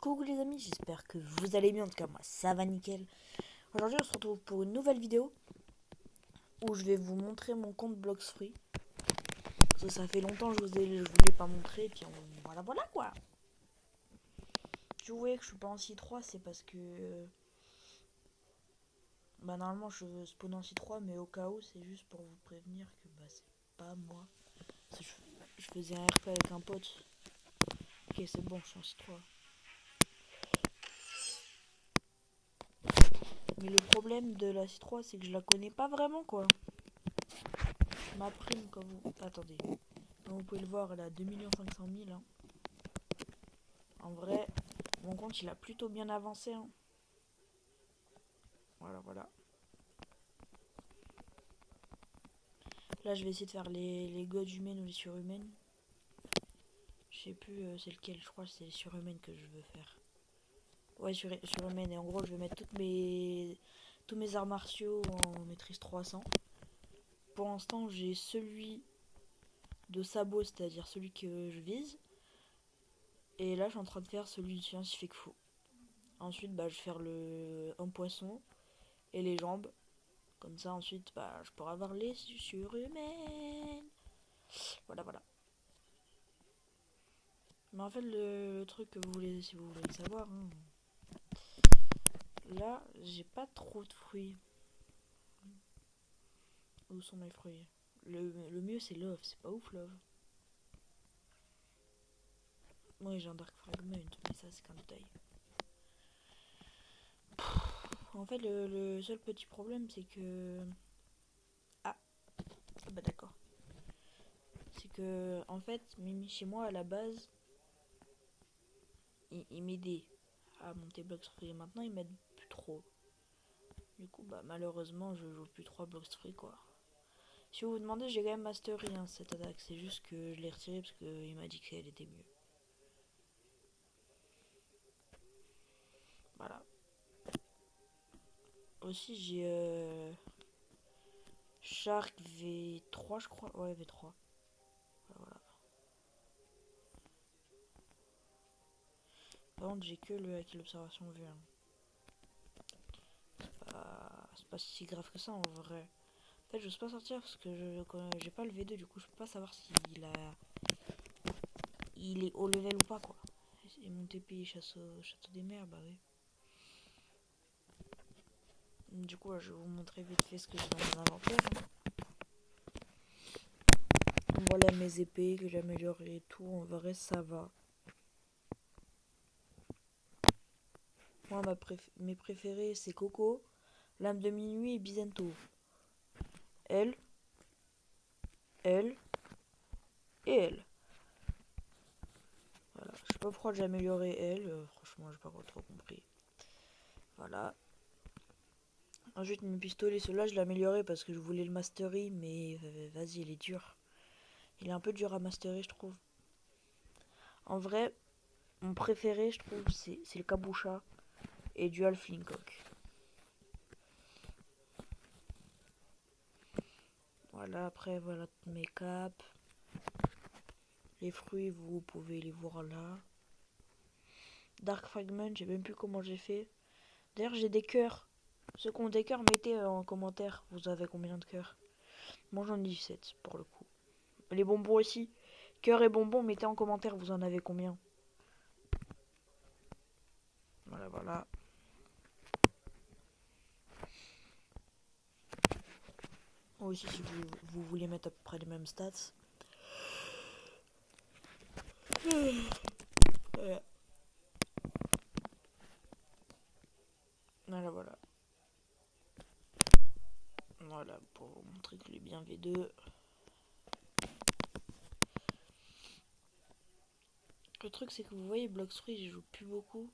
Coucou les amis, j'espère que vous allez bien, en tout cas moi ça va nickel. Aujourd'hui on se retrouve pour une nouvelle vidéo où je vais vous montrer mon compte Bloxfree. Parce que ça fait longtemps que je vous l'ai pas montré, et puis voilà quoi. Si vous voyez que je suis pas en C3, c'est parce que normalement je spawn en C3, mais au cas où c'est juste pour vous prévenir que c'est pas moi. Parce que je faisais un RP avec un pote. Ok, c'est bon, je suis en C3. Mais le problème de la C3, c'est que je la connais pas vraiment quoi. Ma prime, comme vous... Attendez. Comme vous pouvez le voir, elle a 2 500 000. Hein. En vrai, mon compte, il a plutôt bien avancé. Hein. Voilà. Là, je vais essayer de faire les gods humaines ou les surhumaines. Je sais plus c'est lequel. Je crois que c'est les surhumaines que je veux faire. Ouais, surhumaines. Et en gros, je vais mettre tous mes arts martiaux en maîtrise 300. Pour l'instant, j'ai celui de sabot, c'est-à-dire celui que je vise. Et là, je suis en train de faire celui du scientifique fou. Ensuite, je vais faire un poisson et les jambes. Comme ça, ensuite, je pourrai avoir les surhumaines. Voilà. Mais en fait, le truc que vous voulez, si vous voulez le savoir, hein, là, j'ai pas trop de fruits. Où sont mes fruits? Le mieux, c'est Love. C'est pas ouf, Love. Moi, j'ai un Dark Fragment, mais ça, c'est qu'un détail. En fait, le seul petit problème, c'est que... Ah, d'accord. C'est que, en fait, Mimi, chez moi, à la base, il m'aidait à monter Bloxfree. Maintenant, il m'aide plus trop. Du coup, malheureusement, je joue plus 3 Bloxfree, quoi. Si vous vous demandez, j'ai quand même mastery cette attaque. C'est juste que je l'ai retirée parce qu'il m'a dit qu'elle était mieux. Voilà. Aussi, j'ai Shark V3, je crois. Ouais, V3. Voilà. Par contre, j'ai que le avec l'observation vue. Hein. C'est pas si grave que ça en vrai. En fait, je n'ose pas sortir parce que j'ai pas le V2, du coup, je peux pas savoir il est haut level ou pas, quoi. Et mon TP château des mers, oui. Du coup, je vais vous montrer vite fait ce que j'ai dans mon inventaire. Hein. Voilà mes épées que j'ai améliorées et tout. En vrai, ça va. Moi, mes préférés, c'est Coco, Lame de Minuit et Bizento. Elle et elle. Voilà. Je sais pas pourquoi j'ai amélioré elle. Franchement, j'ai pas trop compris. Voilà. Ensuite, mon pistolet, celui-là, je l'ai amélioré parce que je voulais le mastery, mais vas-y, il est dur. Il est un peu dur à mastery, je trouve. En vrai, mon préféré, je trouve, c'est le Kabusha et Dual Flintlock. Voilà, après, voilà mes capes. Les fruits, vous pouvez les voir là. Dark Fragment, j'ai même plus comment j'ai fait. D'ailleurs, j'ai des cœurs. Ceux qui ont des cœurs, mettez en commentaire. Vous avez combien de cœurs? Moi, j'en ai 17 pour le coup. Les bonbons aussi. Cœur et bonbons, mettez en commentaire. Vous en avez combien? Voilà. Aussi, si vous voulez mettre à peu près les mêmes stats. Voilà. Voilà, pour vous montrer qu'il est bien V2. Le truc, c'est que vous voyez, Bloxfree, j'y joue plus beaucoup.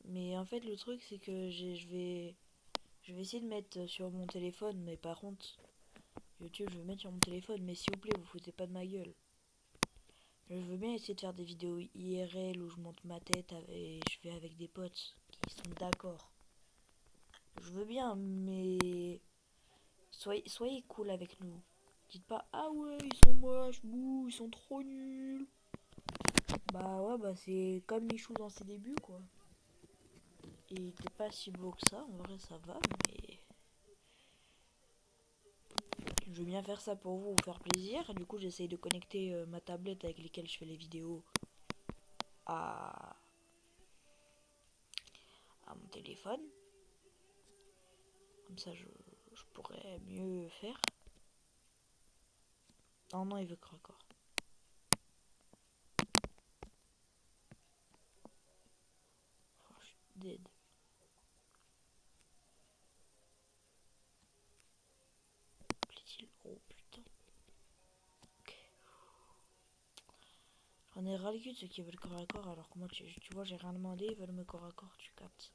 Mais en fait, le truc, c'est que je vais essayer de mettre sur mon téléphone, mais par contre, YouTube, je vais mettre sur mon téléphone, mais s'il vous plaît, vous foutez pas de ma gueule. Je veux bien essayer de faire des vidéos IRL où je monte ma tête et je vais avec des potes qui sont d'accord. Je veux bien, mais soyez cool avec nous. Dites pas, ah ouais, ils sont moches, bouh, ils sont trop nuls. Bah ouais, bah c'est comme Michou dans ses débuts, quoi. Il était pas si beau que ça, en vrai ça va, mais je veux bien faire ça pour vous faire plaisir. Du coup, j'essaye de connecter ma tablette avec laquelle je fais les vidéos à, à mon téléphone. Comme ça, je pourrais mieux faire. Oh non, il veut que encore. Oh, je suis dead. Plaît-il? Oh putain. Ok. J'en ai ras le cul de ceux qui veulent corps à corps, alors que moi, tu vois, j'ai rien demandé, ils veulent me corps à corps, tu captes.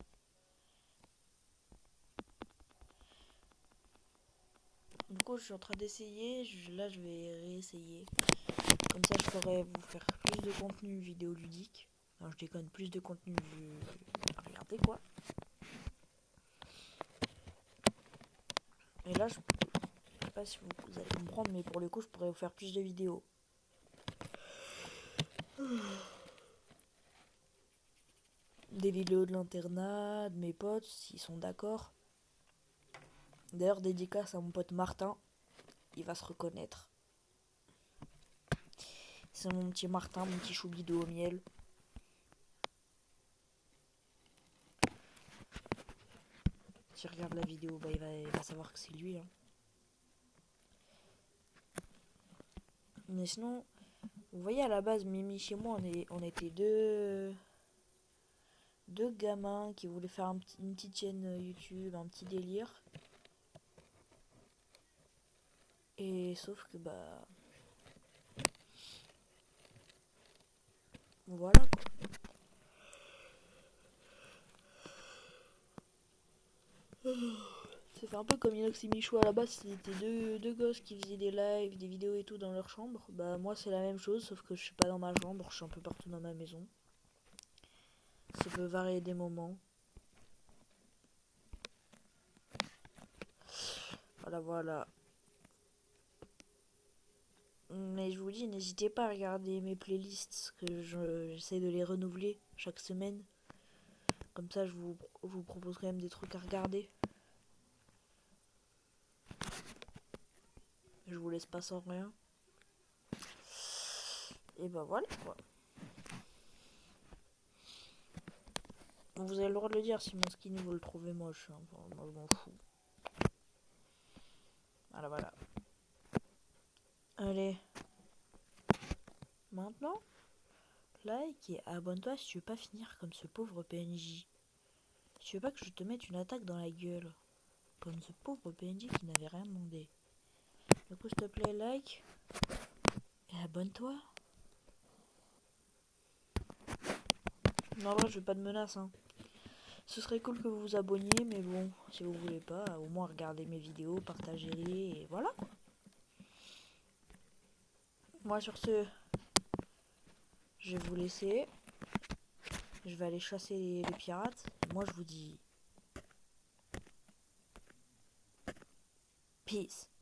Du coup, je suis en train d'essayer, là, je vais réessayer. Comme ça, je pourrais vous faire plus de contenu vidéo ludique. Non, je déconne, plus de contenu regardez quoi. Et là, je sais pas si vous allez comprendre, mais pour le coup, je pourrais vous faire plus de vidéos. Des vidéos de l'internat, de mes potes, s'ils sont d'accord. D'ailleurs, dédicace à mon pote Martin, il va se reconnaître. C'est mon petit Martin, mon petit choubidou au miel. Si regarde la vidéo, bah, il va savoir que c'est lui. Hein. Mais sinon, vous voyez à la base, Mimi chez moi, on était deux gamins qui voulaient faire une petite chaîne YouTube, un petit délire. Et sauf que bah voilà quoi. C'est un peu comme Inox et Michou à la base, c'était deux gosses qui faisaient des lives, des vidéos et tout dans leur chambre. Bah moi c'est la même chose, sauf que je suis pas dans ma chambre, je suis un peu partout dans ma maison. Ça peut varier des moments. Voilà, voilà. Mais je vous dis, n'hésitez pas à regarder mes playlists, que j'essaie de les renouveler chaque semaine. Comme ça, je vous propose quand même des trucs à regarder. Je vous laisse pas sans rien. Et bah voilà quoi. Vous avez le droit de le dire si mon skin vous le trouvez moche. Hein. Enfin, moi je m'en fous. Voilà, voilà. Allez. Maintenant, like et abonne-toi si tu veux pas finir comme ce pauvre PNJ. Si tu veux pas que je te mette une attaque dans la gueule. Comme ce pauvre PNJ qui n'avait rien demandé. Du coup, s'il te plaît, like. Et abonne-toi. Non, en vrai, je veux pas de menace. Hein. Ce serait cool que vous vous abonniez, mais bon, si vous voulez pas, au moins regardez mes vidéos, partagez-les, et voilà. Moi, sur ce, je vais vous laisser. Je vais aller chasser les pirates. Et moi, je vous dis... Peace.